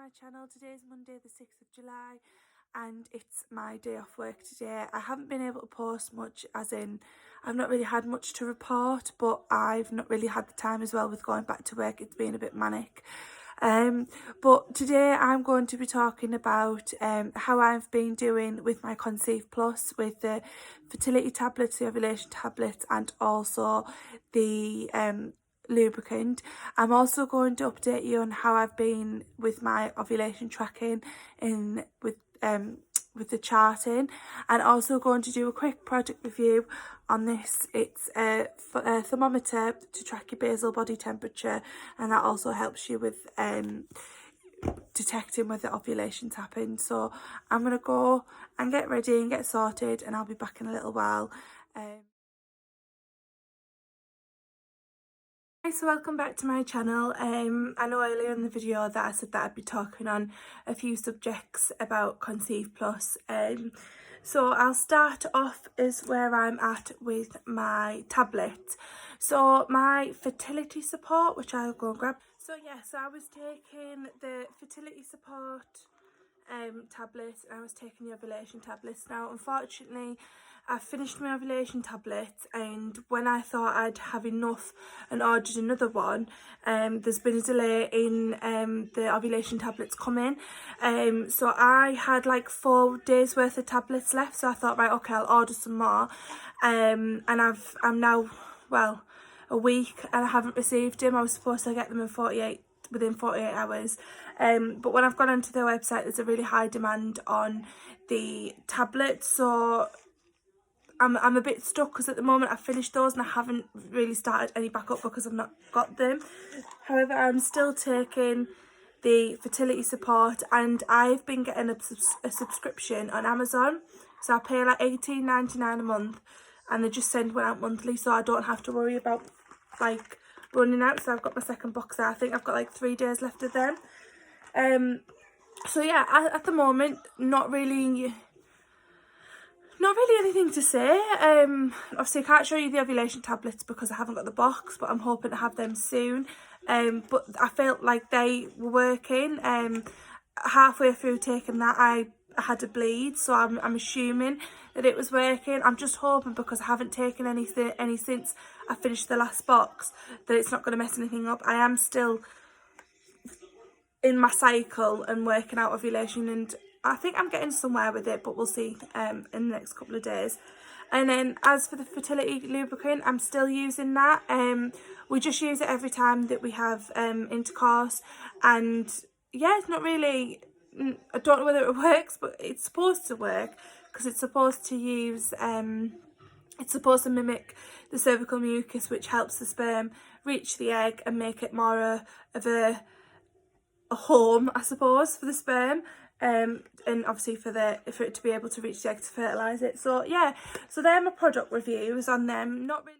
my channel. Today is Monday the 6th of July and it's my day off work today. I haven't been able to post much, as in I've not really had much to report, but I've not really had the time as well with going back to work. It's been a bit manic. But today I'm going to be talking about how I've been doing with my Concieve Plus, with the fertility tablets, the ovulation tablets, and also the lubricant. I'm also going to update you on how I've been with my ovulation tracking with the charting, and also going to do a quick product review on this. It's a thermometer to track your basal body temperature, and that also helps you with detecting whether ovulation's happened. So I'm gonna go and get ready and get sorted, and I'll be back in a little while. So welcome back to my channel. I know earlier in the video that I said that I'd be talking on a few subjects about Concieve Plus. So I'll start off is where I'm at with my tablet. So my fertility support, which I'll go and grab. So I was taking the fertility support tablets, and I was taking the ovulation tablets. Now unfortunately I finished my ovulation tablets, and when I thought I'd have enough and ordered another one, there's been a delay in the ovulation tablets coming. So I had like 4 days worth of tablets left, so I thought, right, okay, I'll order some more. And I'm now, well, a week and I haven't received them. I was supposed to get them in within 48 hours. But when I've gone onto their website, there's a really high demand on the tablets, so I'm a bit stuck, because at the moment I've finished those and I haven't really started any back up because I've not got them. However, I'm still taking the fertility support, and I've been getting a subscription on Amazon. So I pay like $18.99 a month, and they just send one out monthly, so I don't have to worry about like running out. So I've got my second box there. I think I've got like 3 days left of them. So yeah, at the moment, not really anything to say. Obviously I can't show you the ovulation tablets because I haven't got the box, but I'm hoping to have them soon. But I felt like they were working. Halfway through taking that, I had a bleed, so I'm assuming that it was working. I'm just hoping, because I haven't taken any since I finished the last box, that it's not going to mess anything up. I am still in my cycle and working out ovulation, and I think I'm getting somewhere with it, but we'll see in the next couple of days. And then as for the fertility lubricant, I'm still using that. We just use it every time that we have intercourse, and yeah, it's not really, I don't know whether it works, but it's supposed to work, because it's supposed to use it's supposed to mimic the cervical mucus, which helps the sperm reach the egg and make it more of a home, I suppose, for the sperm, and obviously for it to be able to reach the egg to fertilise it. So yeah, so they're my product reviews on them. Not really.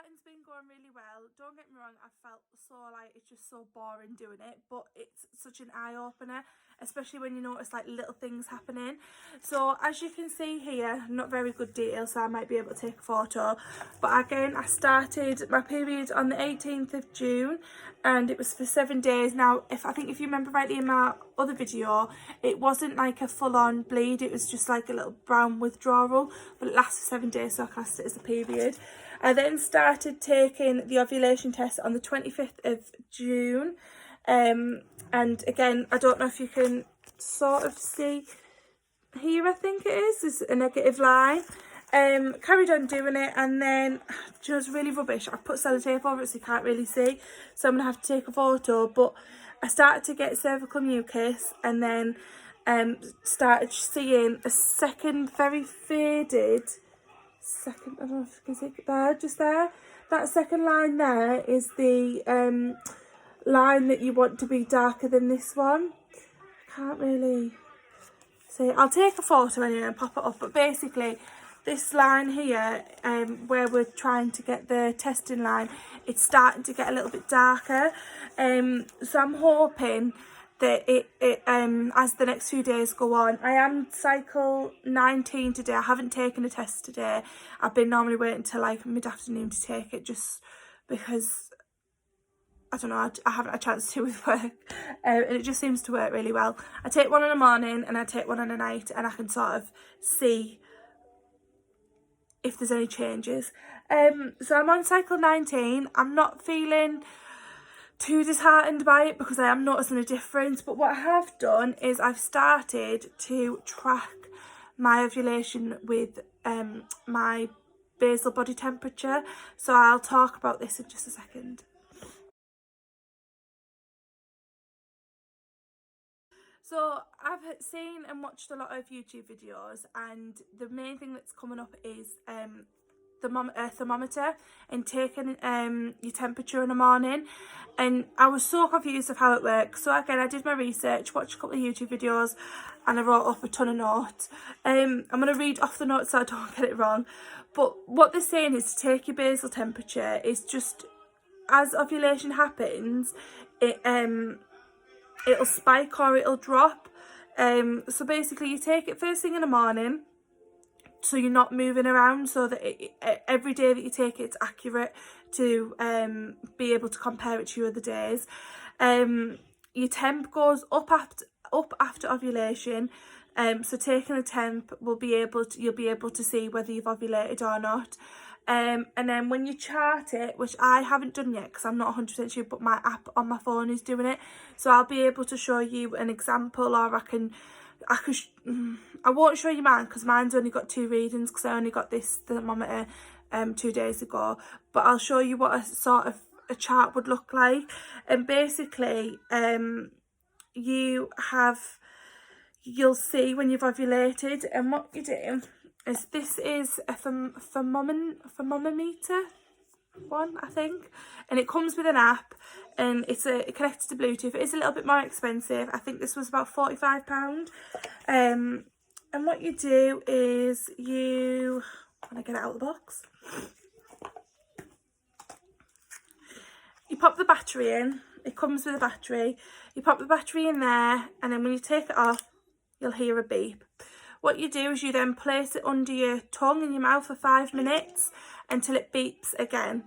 It's been going really well. Don't get me wrong, I felt so like it's just so boring doing it, but it's such an eye-opener, especially when you notice like little things happening. So as you can see here, not very good detail, so I might be able to take a photo, but again, I started my period on the 18th of June, and it was for 7 days. Now if you remember rightly in my other video, it wasn't like a full-on bleed, it was just like a little brown withdrawal, but it lasted 7 days, so I classed it as a period. I then started taking the ovulation test on the 25th of June, and again, I don't know if you can sort of see here, I think it is a negative line. Carried on doing it, and then just really rubbish, I put sellotape over it so you can't really see, so I'm gonna have to take a photo. But I started to get cervical mucus, and then started seeing a second very faded second, I don't know if you can see it there, just there, that second line there is the line that you want to be darker than this one. I can't really see, I'll take a photo anyway and pop it up, but basically this line here, where we're trying to get the testing line, it's starting to get a little bit darker. So I'm hoping that it as the next few days go on. I am cycle 19 today. I haven't taken a test today. I've been normally waiting till like mid-afternoon to take it, just because I don't know, I haven't had a chance to with work, and it just seems to work really well. I take one in the morning and I take one in the night, and I can sort of see if there's any changes. So I'm on cycle 19. I'm not feeling too disheartened by it because I am noticing a difference, but what I have done is I've started to track my ovulation with my basal body temperature, so I'll talk about this in just a second. So I've seen and watched a lot of YouTube videos, and the main thing that's coming up is a thermometer and taking your temperature in the morning, and I was so confused of how it works. So again, I did my research, watched a couple of YouTube videos, and I wrote up a ton of notes. I'm going to read off the notes so I don't get it wrong, but what they're saying is to take your basal temperature is just as ovulation happens, it'll spike or it'll drop. So basically you take it first thing in the morning, so you're not moving around, so that every day that you take it, it's accurate to be able to compare it to your other days. Your temp goes up after ovulation, so taking a temp you'll be able to see whether you've ovulated or not. And then when you chart it, which I haven't done yet because I'm not 100% sure, but my app on my phone is doing it, so I'll be able to show you an example, or I won't show you mine because mine's only got 2 readings because I only got this thermometer 2 days ago, but I'll show you what a sort of a chart would look like. And basically you'll see when you've ovulated, and what you do is, this is a thermometer one, I think, and it comes with an app, and it connects to Bluetooth. It is a little bit more expensive. I think this was about £45. And what you do is when I get it out of the box, you pop the battery in. It comes with a battery. You pop the battery in there, and then when you take it off, you'll hear a beep. What you do is you then place it under your tongue and your mouth for 5 minutes until it beeps again.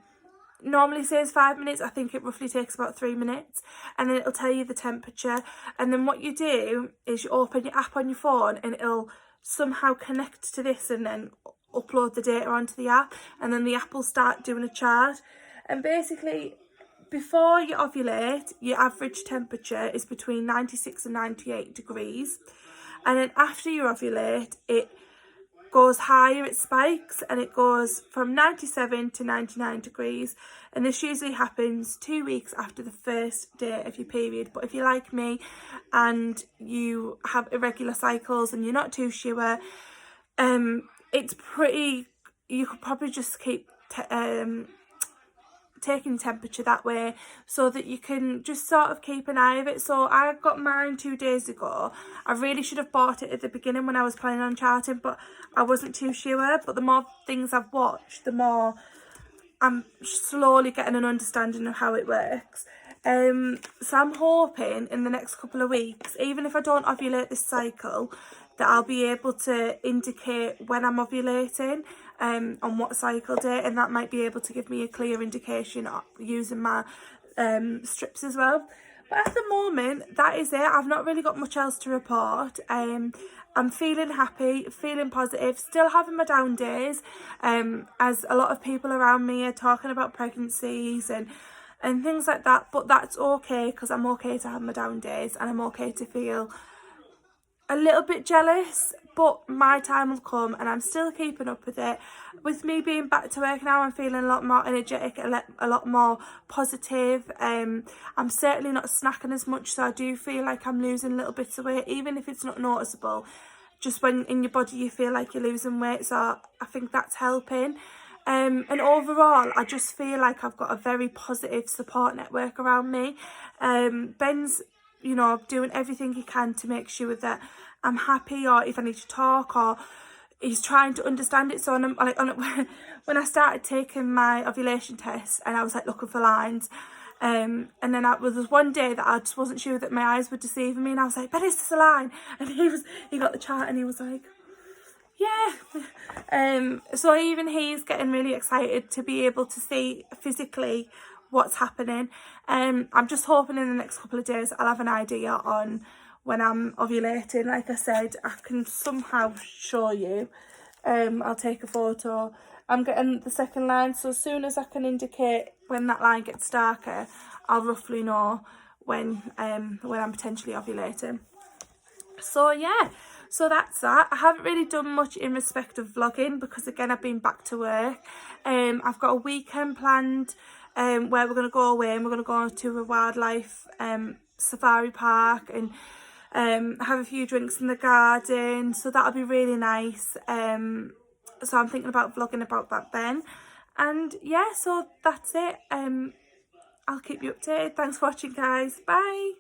Normally says 5 minutes, I think it roughly takes about 3 minutes, and then it'll tell you the temperature. And then what you do is you open your app on your phone, and it'll somehow connect to this and then upload the data onto the app, and then the app will start doing a chart. And basically, before you ovulate, your average temperature is between 96 and 98 degrees. And then after you ovulate, it goes higher, it spikes, and it goes from 97 to 99 degrees. And this usually happens 2 weeks after the first day of your period. But if you're like me and you have irregular cycles and you're not too sure, it's pretty, you could probably just keep taking temperature that way, so that you can just sort of keep an eye of it. So I got mine 2 days ago. I really should have bought it at the beginning when I was planning on charting, but I wasn't too sure. But the more things I've watched, the more I'm slowly getting an understanding of how it works. So I'm hoping in the next couple of weeks, even if I don't ovulate this cycle, that I'll be able to indicate when I'm ovulating on what cycle day, and that might be able to give me a clear indication using my strips as well. But at the moment, that is it. I've not really got much else to report. I'm feeling happy, feeling positive, still having my down days, as a lot of people around me are talking about pregnancies and things like that, but that's okay, because I'm okay to have my down days, and I'm okay to feel a little bit jealous, but my time will come, and I'm still keeping up with it. With me being back to work now, I'm feeling a lot more energetic, a lot more positive. I'm certainly not snacking as much, so I do feel like I'm losing little bits of weight, even if it's not noticeable. Just when in your body you feel like you're losing weight, so I think that's helping. And overall, I just feel like I've got a very positive support network around me. Ben's, you know, doing everything he can to make sure that I'm happy, or if I need to talk, or he's trying to understand it. So when I started taking my ovulation test, and I was like looking for lines, and then there was one day that I just wasn't sure that my eyes were deceiving me, and I was like, "Ben, is this a line?" And he got the chart, and he was like, yeah. So even he's getting really excited to be able to see physically what's happening. I'm just hoping in the next couple of days I'll have an idea on when I'm ovulating. Like I said, I can somehow show you. I'll take a photo. I'm getting the second line, so as soon as I can indicate when that line gets darker, I'll roughly know when I'm potentially ovulating. So yeah, so that's that. I haven't really done much in respect of vlogging because again I've been back to work. I've got a weekend planned where we're going to go away, and we're going to go to a wildlife safari park and have a few drinks in the garden, so that'll be really nice. So I'm thinking about vlogging about that then. And yeah, so that's it. I'll keep you updated. Thanks for watching, guys. Bye.